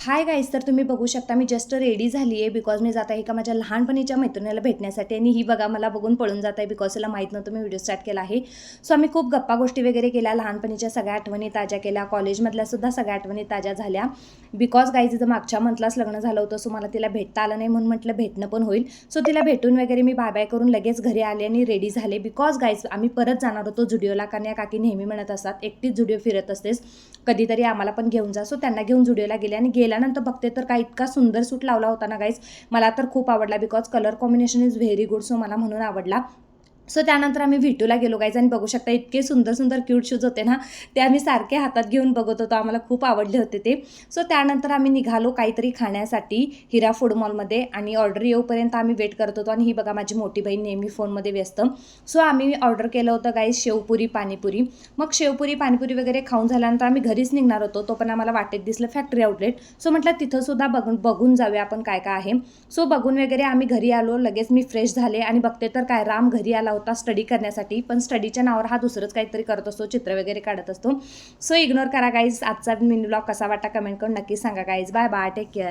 Hi guys, तर तुम्ही बघू शकता मी जस्ट रेडी झाली आहे बिकॉज मी जात आहे का माझ्या लहानपणीच्या मैत्रिणीला भेटण्यासाठी आणि ही बघा मला बघून पळून जात आहे बिकॉज तिला माहीत नव्हतं मी व्हिडिओ स्टार्ट केला आहे. सो आम्ही खूप गप्पा गोष्टी वगैरे केल्या, लहानपणीच्या सगळ्या आठवणी ताज्या केल्या, कॉलेजमधल्या सुद्धा सगळ्या आठवणी ताज्या झाल्या. बिकॉज गाईज तिचं मागच्या मंथलाच लग्न झालं होतं, सो मला तिला भेटता आलं नाही म्हणून म्हटलं भेटणं पण होईल. सो तिला भेटून वगैरे मी बाय बाय करून लगेच घरी आले आणि रेडी झाले बिकॉज गाईज आम्ही परत जाणार होतो जुडिओला. कारण या काकी नेहमी म्हणत असतात एकटीच जुडिओ फिरत असतेस, कधीतरी आम्हाला पण घेऊन जा. सो त्यांना घेऊन जुडिओला गेले आणि गेल्यानंतर बघते तर काय इतका सुंदर सूट लावला होता ना गाईज, मला तर खूप आवडला because colour combination is very good. So मला म्हणून आवडला. सो त्यानंतर आम्ही व्हिटूला गेलो गाईज आणि बघू शकता इतके सुंदर सुंदर क्यूट शूज होते ना, ते आम्ही सारखे हातात घेऊन बघत होतो, आम्हाला खूप आवडले होते ते. सो त्यानंतर आम्ही निघालो काहीतरी खाण्यासाठी हिरा फूड मॉलमध्ये आणि ऑर्डर येऊपर्यंत आम्ही वेट करत होतो. आणि ही बघा माझी मोठी बहीण नेहमी फोनमध्ये व्यस्त. सो आम्ही ऑर्डर केलं होतं गाईज शेवपुरी पाणीपुरी. मग शेवपुरी पाणीपुरी वगैरे खाऊन झाल्यानंतर आम्ही घरीच निघणार होतो, तो पण आम्हाला वाटेत दिसलं फॅक्टरी आउटलेट. सो म्हटलं तिथंसुद्धा बघून जाऊया आपण काय काय आहे. सो बघून वगैरे आम्ही घरी आलो, लगेच मी फ्रेश झाले आणि बघते तर काय राम घरी आला होता स्टडी करण्यासाठी, पण स्टडीच्या नावावर हा दुसरंच काहीतरी करत असतो, चित्र वगैरे काढत असतो. सो इग्नोर करा गाईज. आजचा मिनी ब्लॉग कसा वाटता कमेंट करून नक्की सांगा guys. Bye bye, take care.